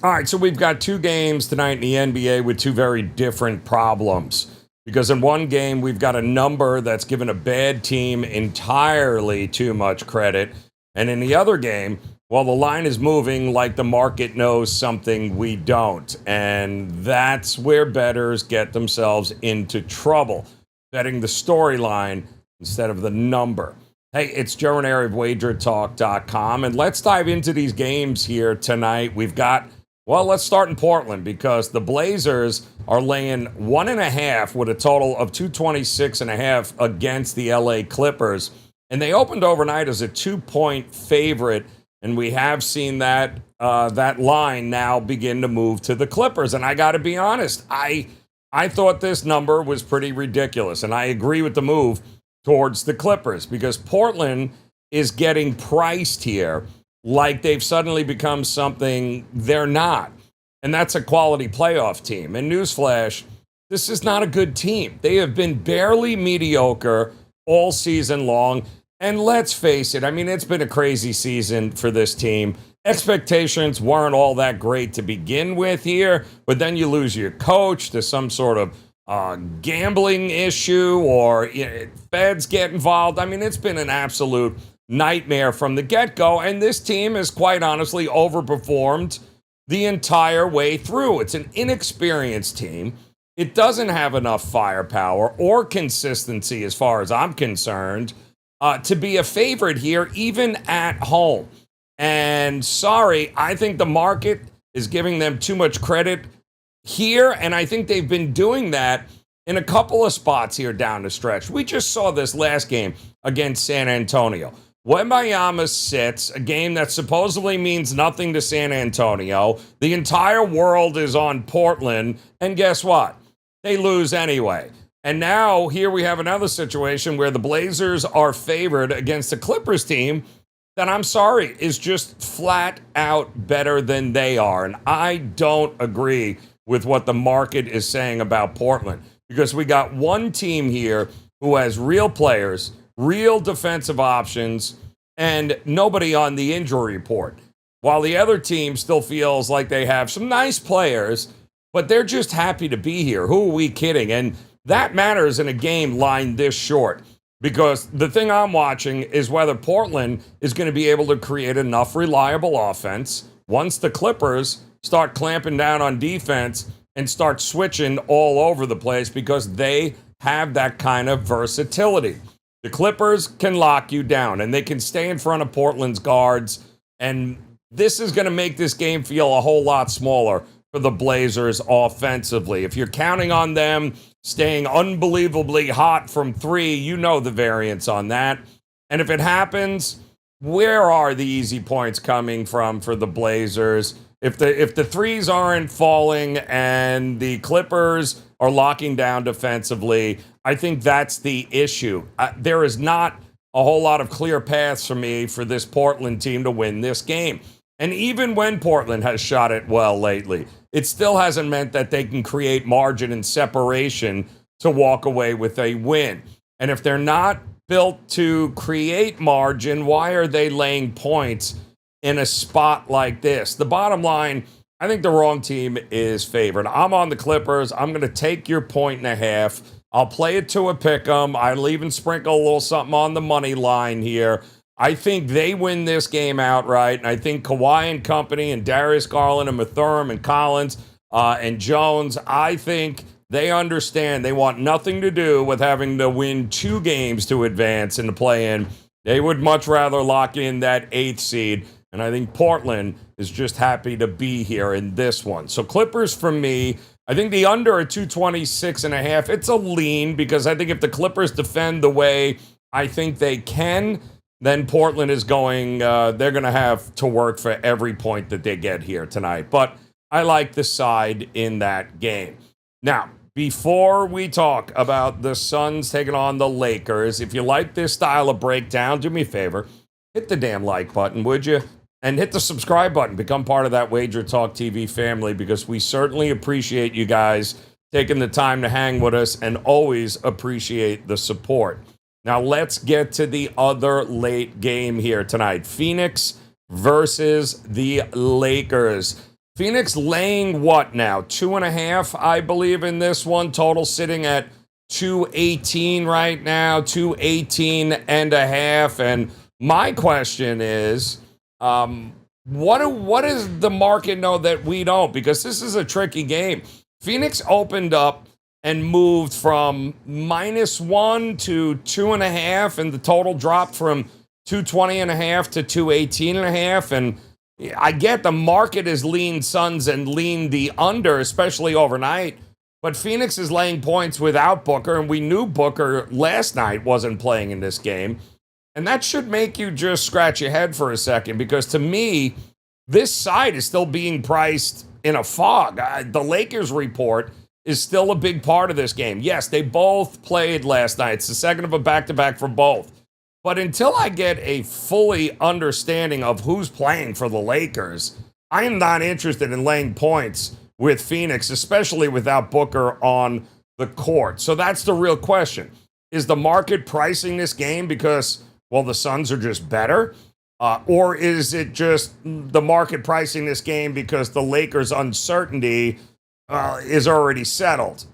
All right, so we've got two games tonight in the NBA with two very different problems. Because in one game, we've got a number that's given a bad team entirely too much credit. And in the other game, well, the line is moving like the market knows something we don't. And that's where bettors get themselves into trouble, betting the storyline instead of the number. Hey, it's Joe Raineri of WagerTalk.com. And let's dive into these games here tonight. Let's start in Portland because the Blazers are laying 1.5 with a total of 226.5 against the LA Clippers. And they opened overnight as a 2-point favorite. And we have seen that line now begin to move to the Clippers. And I got to be honest, I thought this number was pretty ridiculous. And I agree with the move towards the Clippers because Portland is getting priced here like they've suddenly become something they're not. And that's a quality playoff team. And newsflash, this is not a good team. They have been barely mediocre all season long. And let's face it, I mean, it's been a crazy season for this team. Expectations weren't all that great to begin with here, but then you lose your coach to some sort of gambling issue or feds get involved. I mean, it's been an absolute nightmare from the get-go, and this team has quite honestly overperformed the entire way through. It's an inexperienced team. It doesn't have enough firepower or consistency as far as I'm concerned to be a favorite here, even at home. And sorry, I think the market is giving them too much credit here, and I think they've been doing that in a couple of spots here down the stretch. We just saw this last game against San Antonio. Wembanyama sits, a game that supposedly means nothing to San Antonio. The entire world is on Portland, and guess what? They lose anyway. And now here we have another situation where the Blazers are favored against a Clippers team that, I'm sorry, is just flat out better than they are. And I don't agree with what the market is saying about Portland because we got one team here who has real players, real defensive options, and nobody on the injury report. While the other team still feels like they have some nice players, but they're just happy to be here. Who are we kidding? And that matters in a game lined this short because the thing I'm watching is whether Portland is going to be able to create enough reliable offense once the Clippers start clamping down on defense and start switching all over the place because they have that kind of versatility. The Clippers can lock you down, and they can stay in front of Portland's guards, and this is going to make this game feel a whole lot smaller for the Blazers offensively. If you're counting on them staying unbelievably hot from three, you know the variance on that. And if it happens, where are the easy points coming from for the Blazers? If the threes aren't falling and the Clippers are locking down defensively, I think that's the issue. There is not a whole lot of clear paths for me for this Portland team to win this game. And even when Portland has shot it well lately, it still hasn't meant that they can create margin and separation to walk away with a win. And if they're not built to create margin, why are they laying points in a spot like this? The bottom line, I think the wrong team is favored. I'm on the Clippers. I'm going to take your 1.5. I'll play it to a pick 'em. I'll even sprinkle a little something on the money line here. I think they win this game outright, and I think Kawhi and company and Darius Garland and Mathurin and Collins and Jones, I think they understand they want nothing to do with having to win 2 games to advance in the play-in. They would much rather lock in that 8th seed, and I think Portland is just happy to be here in this one. So Clippers for me. I think the under at 226.5, it's a lean because I think if the Clippers defend the way I think they can, then Portland is they're going to have to work for every point that they get here tonight. But I like the side in that game. Now, before we talk about the Suns taking on the Lakers, if you like this style of breakdown, do me a favor, hit the damn like button, would you? And hit the subscribe button. Become part of that Wager Talk TV family because we certainly appreciate you guys taking the time to hang with us and always appreciate the support. Now let's get to the other late game here tonight. Phoenix versus the Lakers. Phoenix laying what now? 2.5, I believe, in this one. Total sitting at 218 right now, 218 and a half. And my question is, what does the market know that we don't? Because this is a tricky game. Phoenix opened up and moved from -1 to 2.5, and the total dropped from 220 and a half to 218 and a half. And I get the market has leaned Suns and leaned the under, especially overnight. But Phoenix is laying points without Booker, and we knew Booker last night wasn't playing in this game. And that should make you just scratch your head for a second, because to me, this side is still being priced in a fog. The Lakers report is still a big part of this game. Yes, they both played last night. It's the second of a back-to-back for both. But until I get a fully understanding of who's playing for the Lakers, I am not interested in laying points with Phoenix, especially without Booker on the court. So that's the real question. Is the market pricing this game because, well, the Suns are just better? Or is it just the market pricing this game because the Lakers' uncertainty is already settled?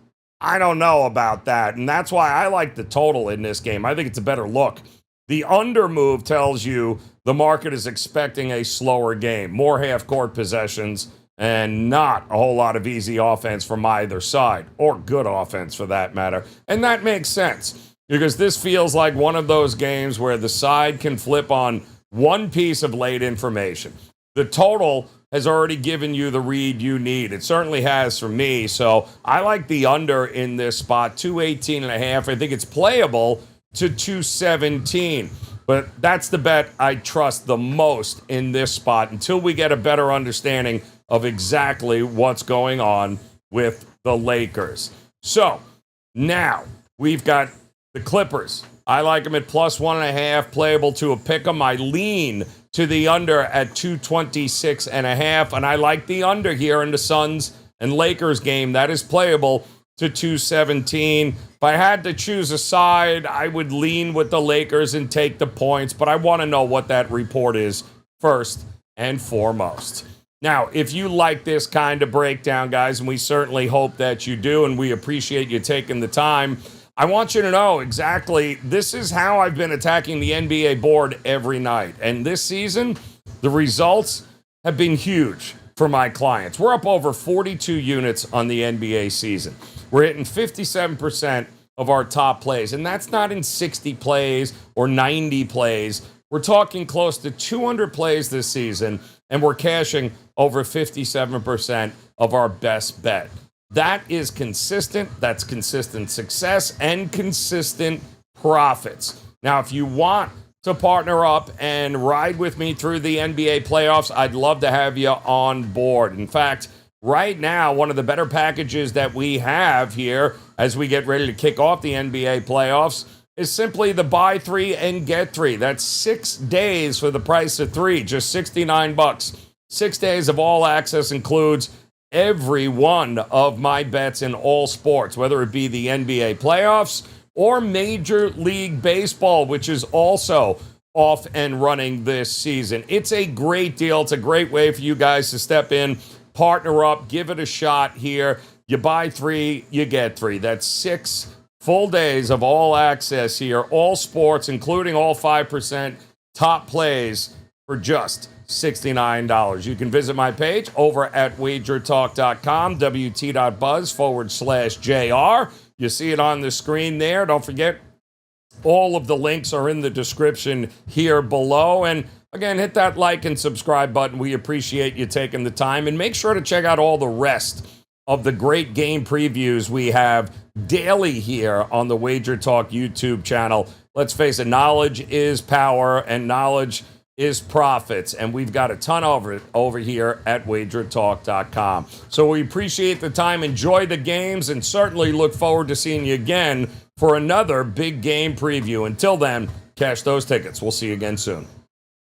I don't know about that, and that's why I like the total in this game. I think it's a better look. The under move tells you the market is expecting a slower game, more half-court possessions, and not a whole lot of easy offense from either side, or good offense for that matter. And that makes sense, because this feels like one of those games where the side can flip on one piece of late information. The total has already given you the read you need. It certainly has for me. So I like the under in this spot, 218 and a half. I think it's playable to 217. But that's the bet I trust the most in this spot until we get a better understanding of exactly what's going on with the Lakers. So now we've got the Clippers. I like them at +1.5, playable to a pick 'em. I lean to the under at 226 and a half, and I like the under here in the Suns and Lakers game. That is playable to 217. If I had to choose a side, I would lean with the Lakers and take the points, but I want to know what that report is first and foremost. Now, if you like this kind of breakdown, guys, and we certainly hope that you do, and we appreciate you taking the time, I want you to know exactly this is how I've been attacking the NBA board every night. And this season, the results have been huge for my clients. We're up over 42 units on the NBA season. We're hitting 57% of our top plays. And that's not in 60 plays or 90 plays. We're talking close to 200 plays this season, and we're cashing over 57% of our best bet. That is consistent. That's consistent success and consistent profits. Now, if you want to partner up and ride with me through the NBA playoffs, I'd love to have you on board. In fact, right now, one of the better packages that we have here as we get ready to kick off the NBA playoffs is simply the buy 3 and get 3. That's 6 days for the price of 3, just $69. 6 days of all access includes every one of my bets in all sports, whether it be the NBA playoffs or Major League Baseball, which is also off and running this season. It's a great deal. It's a great way for you guys to step in, partner up, give it a shot here. You buy 3, you get 3. That's 6 full days of all access here, all sports, including all 5% top plays for just $69. You can visit my page over at WagerTalk.com, WT.buzz/JR. You see it on the screen there. Don't forget, all of the links are in the description here below. And again, hit that like and subscribe button. We appreciate you taking the time. And make sure to check out all the rest of the great game previews we have daily here on the Wager Talk YouTube channel. Let's face it, knowledge is power, and knowledge is profits, and we've got a ton over here at WagerTalk.com. So we appreciate the time, enjoy the games, and certainly look forward to seeing you again for another big game preview. Until then, cash those tickets. We'll see you again soon.